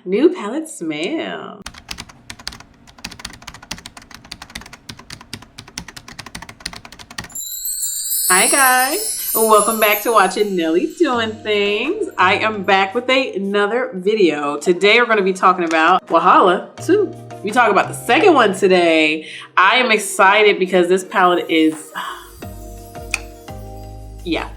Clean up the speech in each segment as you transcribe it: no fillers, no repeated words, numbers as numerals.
New palette smell. Hi guys, welcome back to watching Nelly Doing Things. I am back with another video. Today we're going to be talking about Wahala 2. We talk about the second one today. I am excited because this palette is, yeah,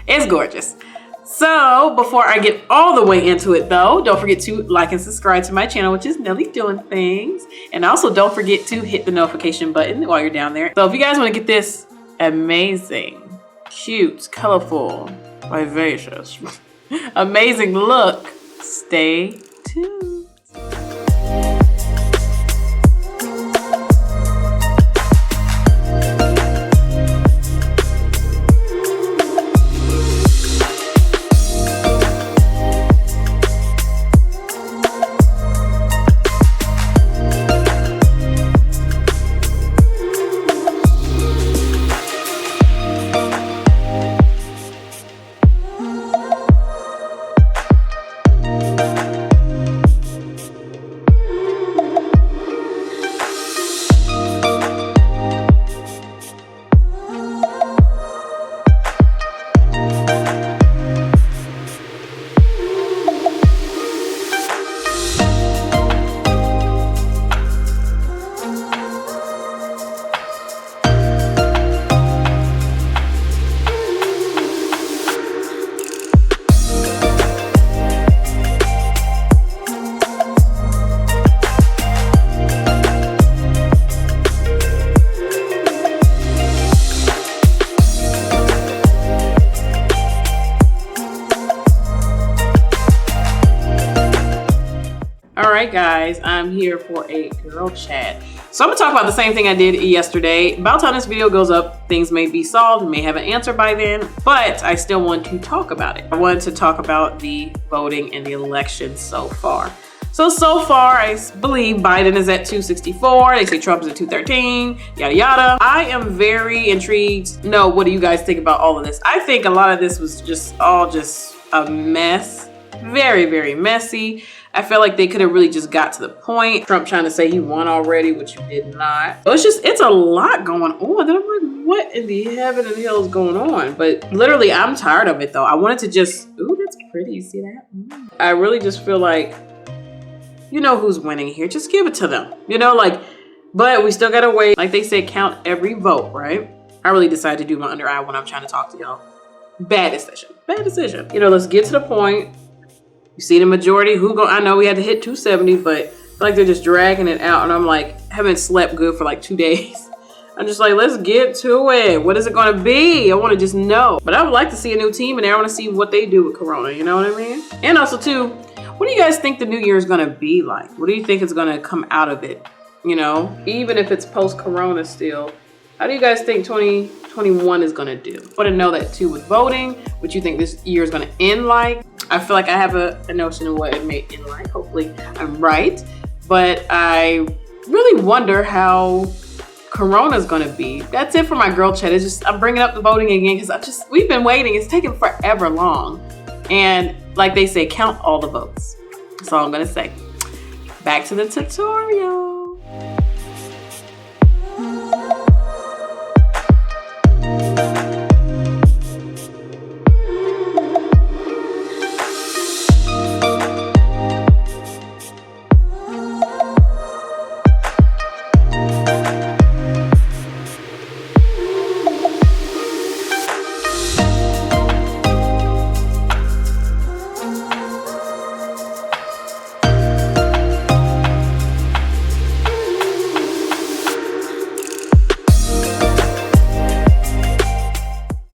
it's gorgeous. So before I get all the way into it though, don't forget to like and subscribe to my channel, which is Nelly Doing Things. And also don't forget to hit the notification button while you're down there. So if you guys want to get this amazing, cute, colorful, vivacious, amazing look, stay tuned. Alright guys, I'm here for a girl chat. So I'm gonna talk about the same thing I did yesterday. By the time this video goes up, things may be solved, may have an answer by then, but I still want to talk about it. I wanted to talk about the voting and the election so far. So far, I believe Biden is at 264. They say Trump is at 213, yada yada. I am very intrigued. No, what do you guys think about all of this? I think a lot of this was just a mess. Very, very messy. I feel like they could have really just got to the point. Trump trying to say he won already, which you did not. So it's a lot going on. And I'm like, what in the heaven and hell is going on? But literally, I'm tired of it though. I wanted to just, ooh, that's pretty. You see that? I really just feel like, you know who's winning here. Just give it to them. You know, like, but we still gotta wait. Like they say, count every vote, right? I really decided to do my under eye when I'm trying to talk to y'all. Bad decision. Bad decision. You know, let's get to the point. You see the majority, I know we had to hit 270, but I feel like they're just dragging it out. And I'm like, haven't slept good for like 2 days. I'm just like, let's get to it. What is it gonna be? I wanna just know. But I would like to see a new team in there. I wanna see what they do with Corona, you know what I mean? And also too, what do you guys think the new year is gonna be like? What do you think is gonna come out of it? You know, even if it's post-Corona still, how do you guys think 2021 is gonna do? I wanna know that too with voting, what you think this year is gonna end like. I feel like I have a notion of what it may end like. Hopefully I'm right. But I really wonder how Corona's gonna be. That's it for my girl chat. It's just, I'm bringing up the voting again because we've been waiting. It's taken forever long. And like they say, count all the votes. That's all I'm gonna say. Back to the tutorial.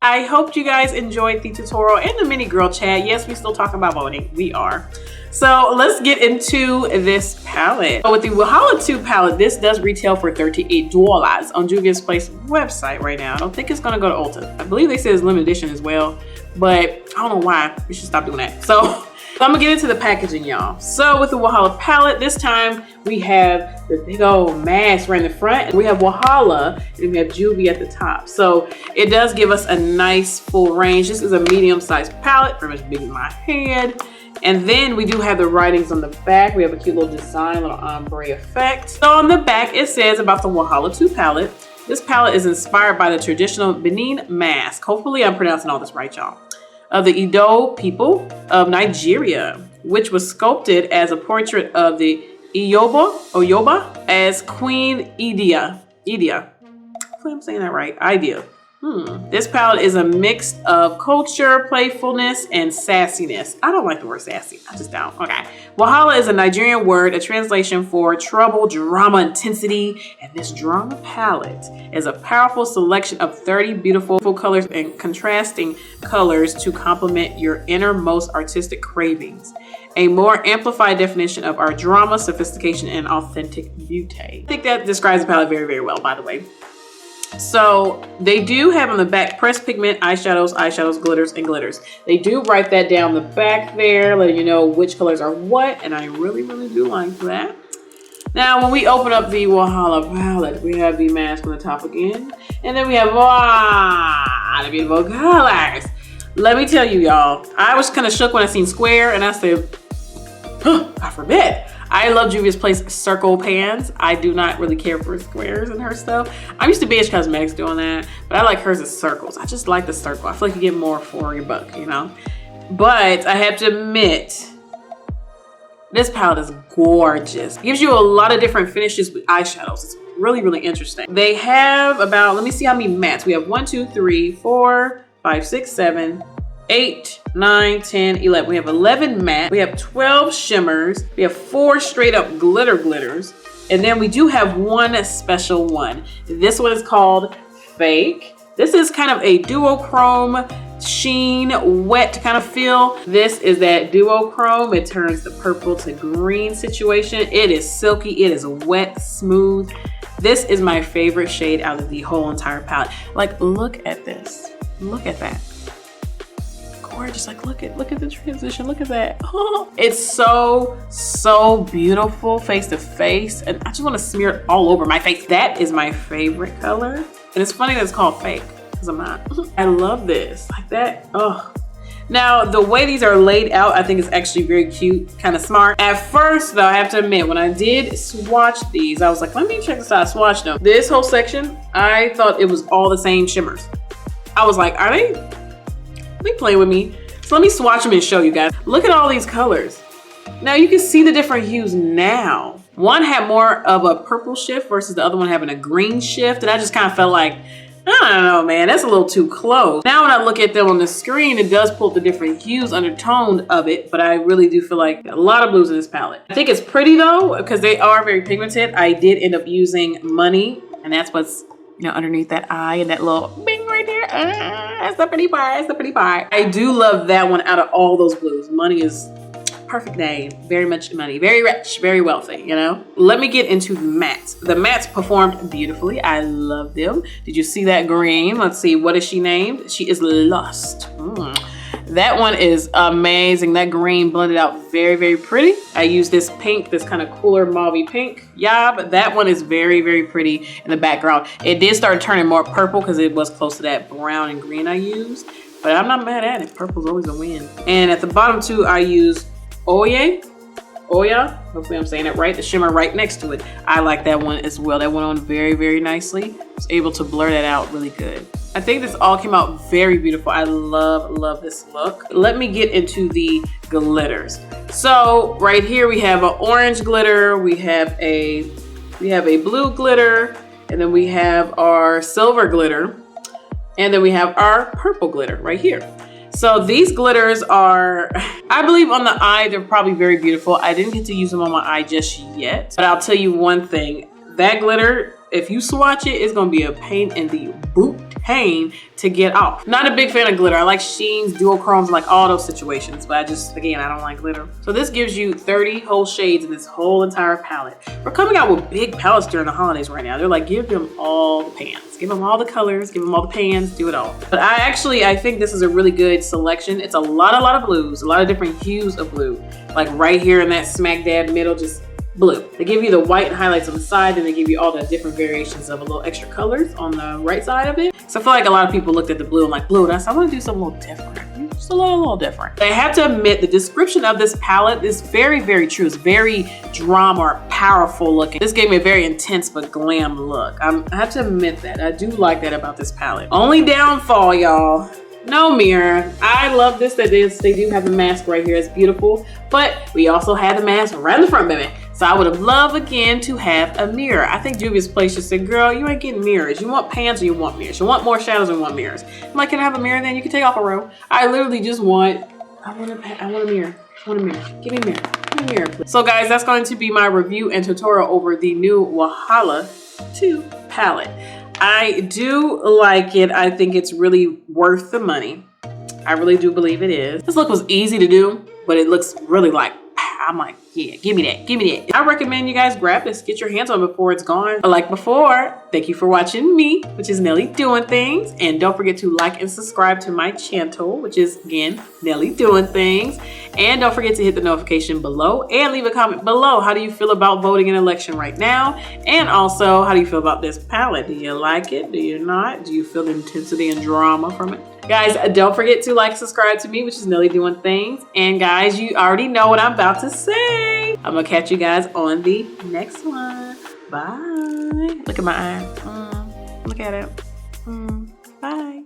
I hope you guys enjoyed the tutorial and the mini girl chat. Yes, we still talking about voting. We are. So let's get into this palette. So with the Wahala 2 palette, this does retail for $38 on Juvia's Place website right now. I don't think it's gonna go to Ulta. I believe they said it's limited edition as well, but I don't know why. We should stop doing that. So I'm gonna get into the packaging, y'all. So with the Wahala palette, this time we have the big old mask right in the front. And we have Wahala and we have Juvia at the top. So it does give us a nice full range. This is a medium-sized palette, pretty much big as my hand. And then we do have the writings on the back. We have a cute little design, little ombre effect. So on the back, it says about the Wahala 2 palette. This palette is inspired by the traditional Benin mask. Hopefully I'm pronouncing all this right, y'all. Of the Edo people of Nigeria, which was sculpted as a portrait of the Oyoba as Queen Idia. Hopefully I'm saying that right. Idea. This palette is a mix of culture, playfulness, and sassiness. I don't like the word sassy. I just don't. Okay. Wahala is a Nigerian word, a translation for trouble, drama, intensity. And this drama palette is a powerful selection of 30 beautiful colors and contrasting colors to complement your innermost artistic cravings. A more amplified definition of our drama, sophistication, and authentic beauty. I think that describes the palette very, very well, by the way. So they do have on the back pressed pigment, eyeshadows, glitters, and glitters. They do write that down the back there, letting you know which colors are what, and I really, really do like that. Now, when we open up the Wahala palette, we have the mask on the top again, and then we have the beautiful colors. Let me tell you, y'all, I was kind of shook when I seen square, and I said, God forbid. I love Juvia's Place circle pans. I do not really care for squares in her stuff. I'm used to BH Cosmetics doing that, but I like hers as circles. I just like the circle. I feel like you get more for your buck, you know? But I have to admit, this palette is gorgeous. It gives you a lot of different finishes with eyeshadows. It's really, really interesting. They have about, let me see how many mattes. We have 1, 2, 3, 4, 5, 6, 7, 8, 9, 10, 11. We have 11 matte. We have 12 shimmers. We have 4 straight up glitters. And then we do have one special one. This one is called Fake. This is kind of a duochrome sheen, wet kind of feel. This is that duochrome. It turns the purple to green situation. It is silky. It is wet, smooth. This is my favorite shade out of the whole entire palette. Like, look at this. Look at that. Gorgeous. Like, look at the transition. Look at that. Oh, it's so beautiful face to face, and I just want to smear it all over my face. That is my favorite color, and it's funny that it's called Fake because I'm not. I love this like that. Oh, now the way these are laid out, I think is actually very cute, kind of smart. At first though, I have to admit, when I did swatch these, I was like, let me check this out. I swatched them. This whole section, I thought it was all the same shimmers. I was like, are they playing with me? So let me swatch them and show you guys. Look at all these colors. Now you can see the different hues now. One had more of a purple shift versus the other one having a green shift. And I just kind of felt like, I don't know, man, that's a little too close. Now when I look at them on the screen, it does pull the different hues, undertone of it, but I really do feel like a lot of blues in this palette. I think it's pretty though, because they are very pigmented. I did end up using Money, and that's what's, you know, underneath that eye and that little bing right there. That's the pretty part. That's the pretty part. I do love that one out of all those blues. Money is perfect name. Very much money. Very rich. Very wealthy, you know? Let me get into the mattes. The mattes performed beautifully. I love them. Did you see that green? Let's see. What is she named? She is Lost. That one is amazing. That green blended out very, very pretty. I used this pink, this kind of cooler mauvey pink. Yeah, but that one is very, very pretty in the background. It did start turning more purple because it was close to that brown and green I used, but I'm not mad at it. Purple's always a win. And at the bottom too, I used Oya, hopefully I'm saying it right, the shimmer right next to it. I like that one as well. That went on very, very nicely. I was able to blur that out really good. I think this all came out very beautiful. I love this look. Let me get into the glitters. So right here we have an orange glitter, we have a blue glitter, and then we have our silver glitter, and then we have our purple glitter right here. So these glitters are, I believe on the eye, they're probably very beautiful. I didn't get to use them on my eye just yet, but I'll tell you one thing, that glitter, if you swatch it, it's gonna be a pain in the pain to get off. Not a big fan of glitter. I like sheens, duochromes, like all those situations, but again, I don't like glitter. So this gives you 30 whole shades in this whole entire palette. We're coming out with big palettes during the holidays right now. They're like, give them all the pans, give them all the colors, give them all the pans, do it all. But I think this is a really good selection. It's a lot of blues, a lot of different hues of blue. Like right here in that smack dab middle, just blue. They give you the white highlights on the side, and they give you all the different variations of a little extra colors on the right side of it. So I feel like a lot of people looked at the blue and like, blue, I want to do something a little different. Just a little different. I have to admit, the description of this palette is very, very true. It's very drama or powerful looking. This gave me a very intense but glam look. I have to admit that. I do like that about this palette. Only downfall, y'all. No mirror. I love this, that they do have the mask right here. It's beautiful. But we also have the mask right in the front, baby. So I would have loved again to have a mirror. I think Juvia's place just said, girl, you ain't getting mirrors. You want pans or you want mirrors? You want more shadows or you want mirrors? I'm like, can I have a mirror then? You can take off a row. I literally just want, I want a mirror. I want a mirror. Give me a mirror. Give me a mirror, please. So guys, that's going to be my review and tutorial over the new Wahala 2 palette. I do like it. I think it's really worth the money. I really do believe it is. This look was easy to do, but it looks really like, I'm like, yeah, give me that, give me that. I recommend you guys grab this, get your hands on it before it's gone. But like before, thank you for watching me, which is Nelly Doing Things. And don't forget to like and subscribe to my channel, which is again, Nelly Doing Things. And don't forget to hit the notification below and leave a comment below. How do you feel about voting in election right now? And also, how do you feel about this palette? Do you like it? Do you not? Do you feel the intensity and drama from it? Guys, don't forget to like, subscribe to me, which is Nelly Doing Things. And guys, you already know what I'm about to say. I'm gonna catch you guys on the next one. Bye. Look at my eye. Look at it. Bye.